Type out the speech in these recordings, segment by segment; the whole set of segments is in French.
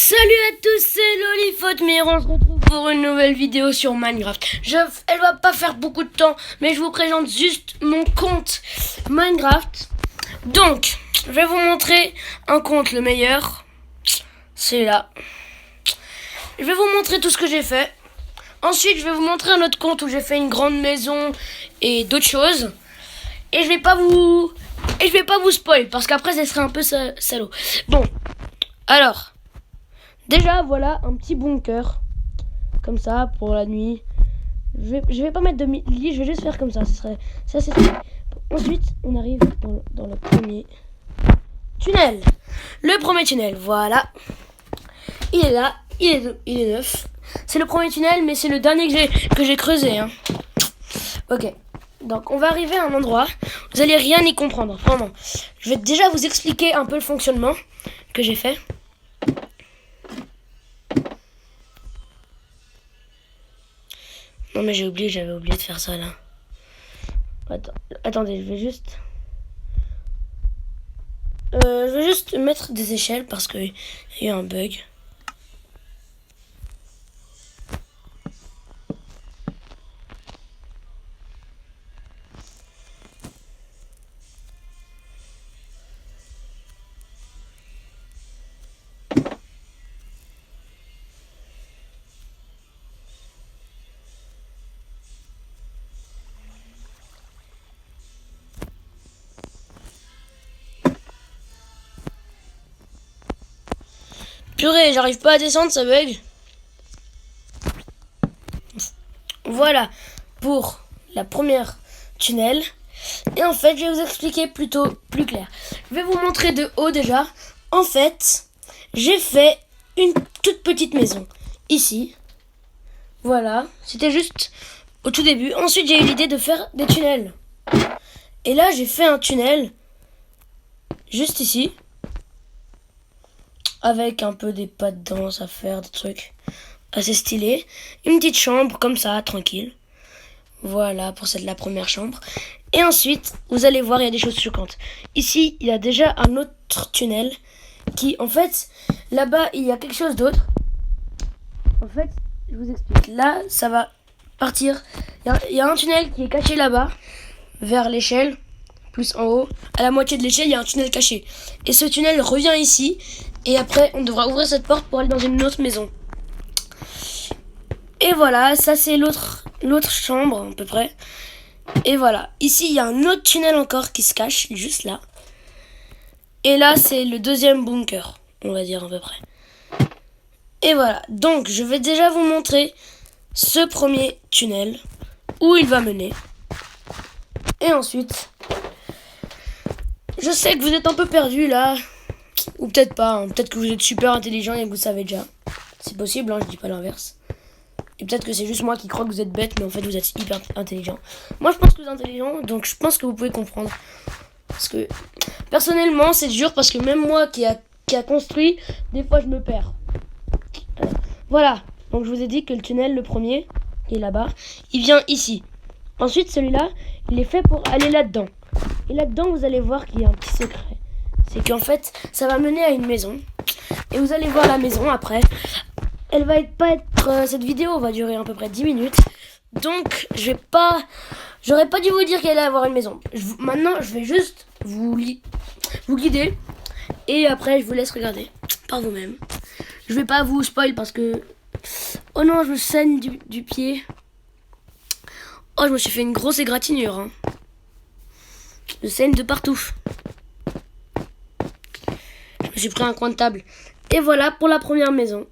Salut à tous, c'est Lolifaute, on se retrouve pour une nouvelle vidéo sur Minecraft. Elle va pas faire beaucoup de temps, mais je vous présente juste mon compte Minecraft. Donc, je vais vous montrer un compte le meilleur. C'est là. Je vais vous montrer tout ce que j'ai fait. Ensuite, je vais vous montrer un autre compte où j'ai fait une grande maison et d'autres choses. Et je vais pas vous spoil parce qu'après ça serait un peu salaud. Bon, alors. Déjà, voilà un petit bunker. Comme ça, pour la nuit. Je vais pas mettre de lit, je vais juste faire comme ça. Ça c'est tout. Ensuite, on arrive dans le premier tunnel. Le premier tunnel, voilà. Il est là, il est neuf. C'est le premier tunnel, mais c'est le dernier que j'ai creusé. Hein. Ok. Donc, on va arriver à un endroit. Vous allez rien y comprendre, vraiment. Je vais déjà vous expliquer un peu le fonctionnement que j'ai fait. Non mais j'avais oublié de faire ça là. Attendez, je vais juste mettre des échelles parce qu'il y a eu un bug. Purée, j'arrive pas à descendre, ça bug. Voilà pour la première tunnel. Et en fait, je vais vous expliquer plutôt plus clair. Je vais vous montrer de haut déjà. En fait, j'ai fait une toute petite maison. Ici. Voilà. C'était juste au tout début. Ensuite, j'ai eu l'idée de faire des tunnels. Et là, j'ai fait un tunnel. Juste ici. Avec un peu des pas de danse à faire, des trucs assez stylés. Une petite chambre comme ça, tranquille. Voilà pour la première chambre. Et ensuite, vous allez voir, il y a des choses choquantes. Ici, il y a déjà un autre tunnel qui, en fait, là-bas, il y a quelque chose d'autre. En fait, je vous explique. Là, ça va partir. Il y a un tunnel qui est caché là-bas, vers l'échelle. Plus en haut, à la moitié de l'échelle, il y a un tunnel caché. Et ce tunnel revient ici. Et après, on devra ouvrir cette porte pour aller dans une autre maison. Et voilà, ça c'est l'autre chambre à peu près. Et voilà, ici il y a un autre tunnel encore qui se cache, juste là. Et là c'est le deuxième bunker, on va dire à peu près. Et voilà, donc je vais déjà vous montrer ce premier tunnel, où il va mener. Et ensuite, je sais que vous êtes un peu perdus là. Ou peut-être pas, hein. Peut-être que vous êtes super intelligent et que vous savez déjà. C'est possible, hein, je dis pas l'inverse. Et peut-être que c'est juste moi qui crois que vous êtes bête, mais en fait vous êtes hyper intelligent. Moi je pense que vous êtes intelligent, donc je pense que vous pouvez comprendre. Parce que personnellement c'est dur, parce que même moi qui a construit, des fois je me perds. Voilà, donc je vous ai dit que le tunnel, le premier, qui est là-bas, il vient ici. Ensuite celui-là, il est fait pour aller là-dedans. Et là-dedans vous allez voir qu'il y a un petit secret. C'est qu'en fait, ça va mener à une maison. Et vous allez voir la maison après. Elle va cette vidéo va durer à peu près 10 minutes. Donc, j'aurais pas dû vous dire qu'elle allait avoir une maison. Maintenant, je vais juste vous guider. Et après, je vous laisse regarder par vous-même. Je vais pas vous spoil parce que... Oh non, je me saigne du pied. Oh, je me suis fait une grosse égratignure. Hein. Je saigne de partout. J'ai pris un coin de table. Et voilà pour la première maison.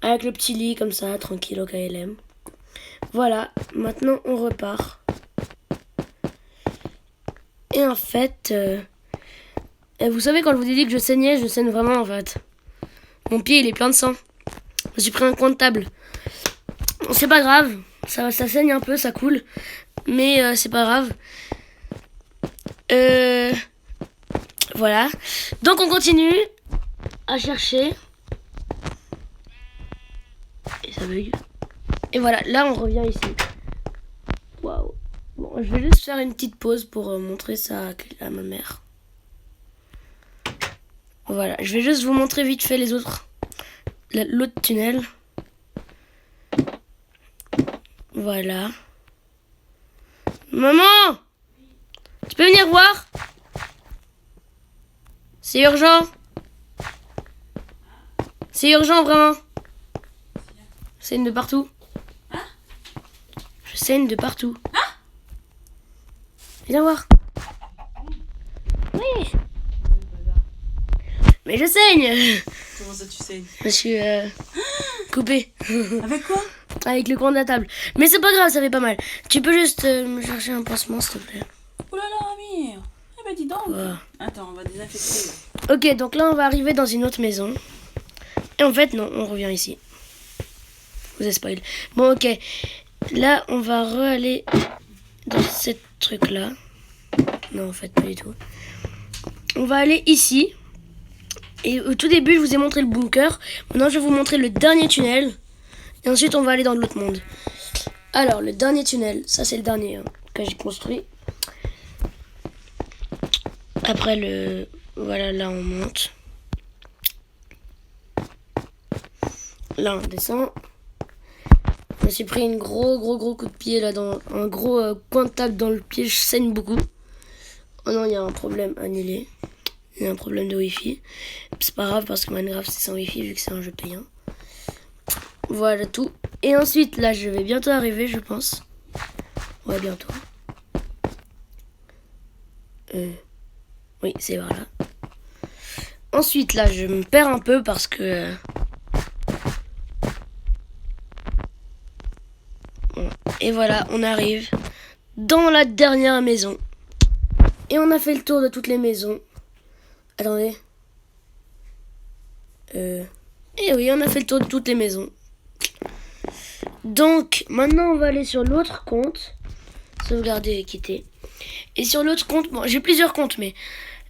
Avec le petit lit comme ça, tranquille au KLM. Voilà, maintenant on repart. Et en fait, vous savez quand je vous ai dit que je saignais, je saigne vraiment en fait. Mon pied il est plein de sang. Je me suis pris un coin de table. C'est pas grave, ça saigne un peu, ça coule. Mais c'est pas grave. Voilà. Donc on continue à chercher. Et ça bug. Et voilà, là on revient ici. Waouh. Bon, je vais juste faire une petite pause pour montrer ça à ma mère. Voilà, je vais juste vous montrer vite fait les autres l'autre tunnel. Voilà. Maman! Tu peux venir voir? C'est urgent. C'est urgent, vraiment. Je saigne de partout. Je saigne de partout. Viens voir. Oui. Mais je saigne. Comment ça tu saignes? Je suis coupé. Avec quoi? Avec le coin de la table. Mais c'est pas grave, ça fait pas mal. Tu peux juste me chercher un pansement, s'il te plaît. Oh là là, Amir. Eh ben dis donc. Voilà. Attends, on va désinfecter. Ok, donc là, on va arriver dans une autre maison. Et en fait, non, on revient ici. Je vous ai spoil. Bon, ok. Là, on va re-aller dans ce truc-là. Non, en fait, pas du tout. On va aller ici. Et au tout début, je vous ai montré le bunker. Maintenant, je vais vous montrer le dernier tunnel. Et ensuite, on va aller dans l'autre monde. Alors, le dernier tunnel. Ça, c'est le dernier que j'ai construit. Après, le... Voilà, là, on monte. Là, on descend. Je me suis pris un gros coup de pied, là, dans un gros coin de table dans le pied. Je saigne beaucoup. Oh non, il y a un problème annulé. Il y a un problème de Wi-Fi. C'est pas grave parce que Minecraft c'est sans Wi-Fi vu que c'est un jeu payant. Voilà tout. Et ensuite là je vais bientôt arriver je pense. Ouais bientôt. Oui c'est voilà. Ensuite là je me perds un peu parce que... Bon. Et voilà on arrive dans la dernière maison. Et on a fait le tour de toutes les maisons. Attendez. Et oui, on a fait le tour de toutes les maisons. Donc, maintenant, on va aller sur l'autre compte. Sauvegarder et quitter. Et sur l'autre compte, bon, j'ai plusieurs comptes, mais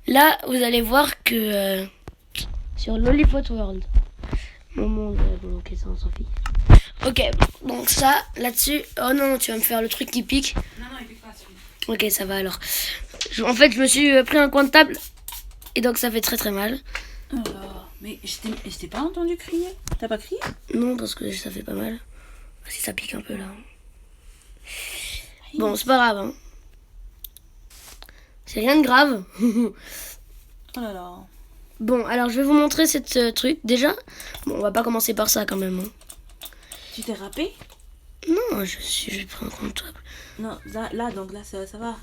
là, vous allez voir que sur Lollipop World, mon monde, bon, ok, ça, on s'en fiche. Ok, donc ça, là-dessus, oh non, tu vas me faire le truc qui pique. Non, il pique pas celui. Ok, ça va alors. En fait, je me suis pris un coin de table. Et donc ça fait très mal. Alors, mais je t'ai pas entendu crier. T'as pas crié? Non, parce que ça fait pas mal. Si ça pique un peu là. Bon, c'est pas grave. Hein. C'est rien de grave. Oh là là. Bon, alors je vais vous montrer cette truc. Déjà, bon, on va pas commencer par ça quand même. Hein. Tu t'es râpé? Non, j'ai pris un comptable. Non, là donc là, ça va.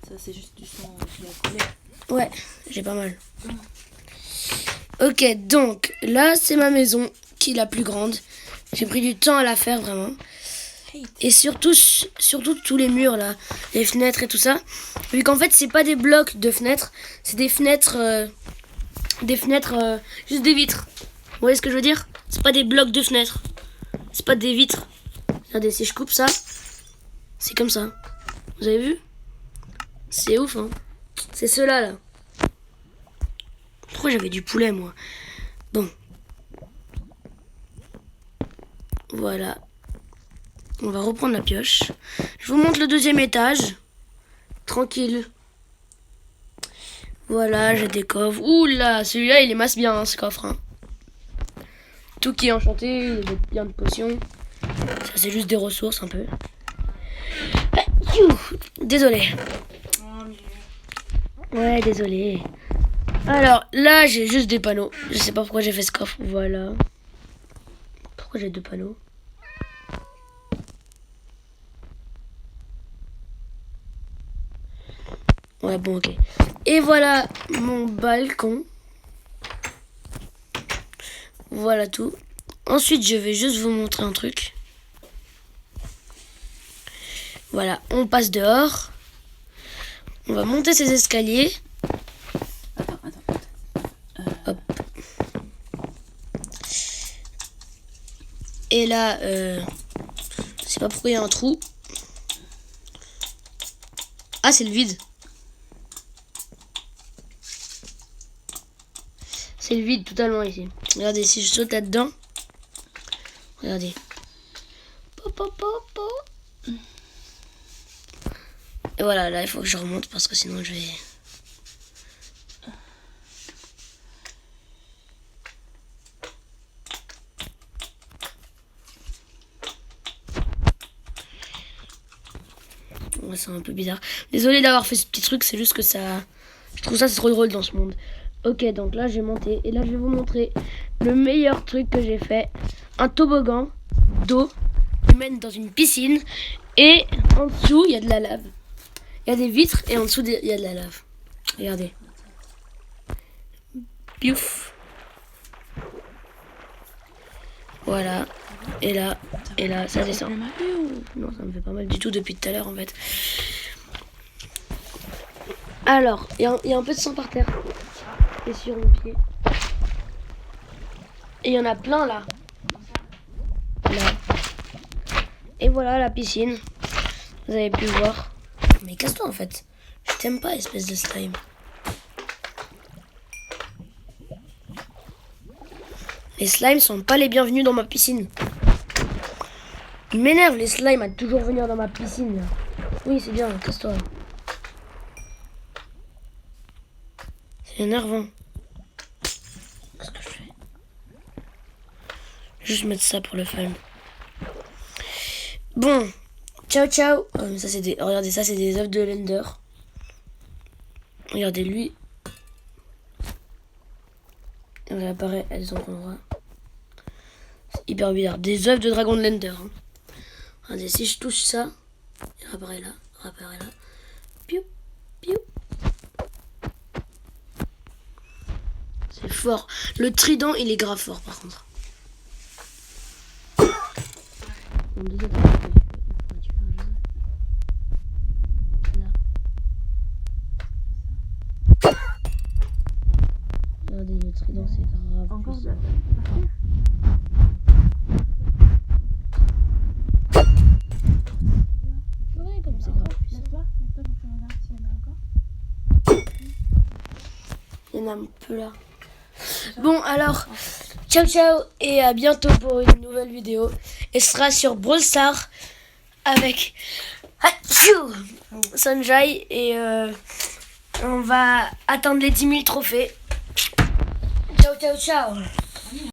Ça, c'est juste du sang qui a collé. Ouais, j'ai pas mal. Ok, donc là, c'est ma maison qui est la plus grande. J'ai pris du temps à la faire vraiment. Et surtout tous les murs là, les fenêtres et tout ça. Vu qu'en fait, c'est pas des blocs de fenêtres, c'est des fenêtres, juste des vitres. Vous voyez ce que je veux dire? C'est pas des blocs de fenêtres, c'est pas des vitres. Regardez, si je coupe ça, c'est comme ça. Vous avez vu? C'est ouf, hein? C'est ceux-là, là. Pourquoi j'avais du poulet, moi? Bon. Voilà. On va reprendre la pioche. Je vous montre le deuxième étage. Tranquille. Voilà, j'ai des coffres. Ouh là, celui-là, il est masse bien, hein, ce coffre. Hein. Tout qui est enchanté, j'ai plein de potions. Ça, c'est juste des ressources, un peu. Désolé. Ouais, désolé. Alors, là, j'ai juste des panneaux. Je sais pas pourquoi j'ai fait ce coffre. Voilà. Pourquoi j'ai deux panneaux? Ouais, bon, ok. Et voilà mon balcon. Voilà tout. Ensuite, je vais juste vous montrer un truc. Voilà, on passe dehors. On va monter ces escaliers. Hop. Et là, je sais pas pourquoi il y a un trou. Ah, c'est le vide. C'est le vide totalement ici. Regardez, si je saute là-dedans. Regardez. Et voilà, là, il faut que je remonte parce que sinon je vais... Ouais, c'est un peu bizarre. Désolé d'avoir fait ce petit truc, c'est juste que ça... Je trouve ça c'est trop drôle dans ce monde. Ok, donc là j'ai monté. Et là je vais vous montrer le meilleur truc que j'ai fait. Un toboggan d'eau qui mène dans une piscine. Et en dessous, il y a de la lave. Il y a des vitres et en dessous, il y a de la lave. Regardez. Piouf. Voilà. Et là, ça descend. Non, ça me fait pas mal du tout depuis tout à l'heure en fait. Alors, il y a un peu de sang par terre. Et sur mon pied. Et il y en a plein là. Là. Et voilà la piscine. Vous avez pu voir. Mais casse-toi en fait. Je t'aime pas, espèce de slime. Les slimes sont pas les bienvenus dans ma piscine. Ils m'énervent les slimes à toujours venir dans ma piscine. Là. Oui, c'est bien, casse-toi. C'est énervant. Qu'est-ce que je fais? Juste mettre ça pour le fun. Bon. Ciao, ciao. Oh, mais ça, c'est des... Regardez, ça, c'est des œufs de Lender. Regardez, lui. Elle apparaît, elles ont endroit. C'est hyper bizarre. Des œufs de dragon de Lender. Hein. Regardez, si je touche ça, il apparaît là, apparaît là. Piou, piou. C'est fort. Le trident, il est grave fort par contre. Regardez, le trident, c'est grave. Encore puissant. Ouais, comme c'est grave puissant. Mets-toi pour que je regarde s'il y en a encore. Il y en a un peu là. Bon, alors, ciao ciao et à bientôt pour une nouvelle vidéo. Et ce sera sur Brawl Stars avec Sanjay et on va atteindre les 10 000 trophées. Ciao ciao ciao.